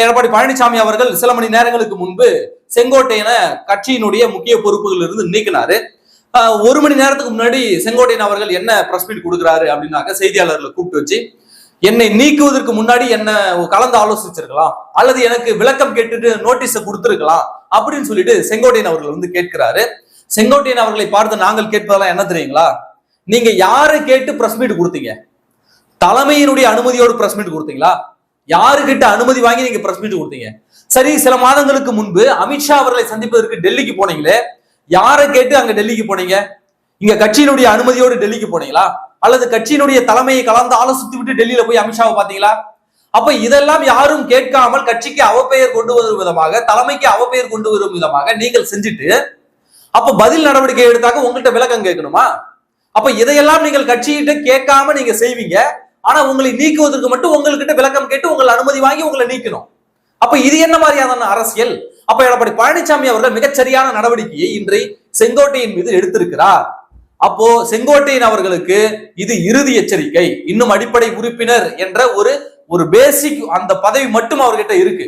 எடப்பாடி பழனிசாமி அவர்கள் சில மணி நேரங்களுக்கு முன்பு செங்கோட்டையனை கட்சியினுடைய முக்கிய பொறுப்புகள் இருந்து நீக்கினாரு. ஒரு மணி நேரத்துக்கு முன்னாடி செங்கோட்டையன் அவர்கள் என்ன பிரஸ் மீட் கொடுக்குறாரு அப்படின்னாக்க, செய்தியாளர்களை கூப்பிட்டு வச்சு, என்னை நீக்குவதற்கு முன்னாடி என்ன கலந்து ஆலோசிச்சிருக்கலாம், அல்லது எனக்கு விளக்கம் கேட்டுட்டு நோட்டீஸை கொடுத்திருக்கலாம் அப்படின்னு சொல்லிட்டு செங்கோட்டையன் அவர்கள் வந்து கேட்கிறாரு. செங்கோட்டையன் அவர்களை பார்த்து நாங்கள் கேட்பதெல்லாம் என்ன தெரியுங்களா, நீங்க யாரு கேட்டு பிரஸ் மீட் கொடுத்தீங்க? தலைமையினுடைய அனுமதியோடு பிரஸ் மீட் கொடுத்தீங்களா? யாருகிட்ட அனுமதி வாங்கி நீங்க பிரஸ் மீட் கொடுத்தீங்க? சரி, சில மாதங்களுக்கு முன்பு அமித்ஷா அவர்களை சந்திப்பதற்கு டெல்லிக்கு போனீங்களே, யாரை கேட்டு அங்க டெல்லிக்கு போனீங்க? இங்க கட்சியினுடைய அனுமதியோடு டெல்லிக்கு போனீங்களா, அல்லது கட்சியினுடைய தலைமையை கலந்து ஆலோசித்து விட்டு டெல்லியில போய் அமித்ஷாவை பாத்தீங்களா? அப்ப இதெல்லாம் யாரும் கேட்காமல் கட்சிக்கு அவப்பெயர் கொண்டு வரும் விதமாக, தலைமைக்கு அவப்பெயர் கொண்டு வரும் விதமாக நீங்கள் செஞ்சுட்டு, அப்ப பதில் நடவடிக்கை எடுத்தாக்க உங்கள்கிட்ட விளக்கம் கேட்கணுமா? அப்ப இதையெல்லாம் நீங்கள் கட்சியிட்ட கேட்காம நீங்க செய்வீங்க. ஆனா உங்களை நீக்குவதற்கு மட்டும் உங்ககிட்ட விளக்கம் கேட்டு உங்களை அனுமதி வாங்கி உங்களை நீக்கணும். அப்ப இது என்ன மாதிரியான அரசியல்? அப்ப எடப்பாடி பழனிசாமி அவர்கள் மிகச்சரியான நடவடிக்கையை இன்றை செங்கோட்டையின் மீது எடுத்திருக்கிறார். அப்போ செங்கோட்டையன் அவர்களுக்கு இது இறுதி எச்சரிக்கை. இன்னும் அடிப்படை உறுப்பினர் என்ற ஒரு பேசிக் அந்த பதவி மட்டும் அவர்கிட்ட இருக்கு.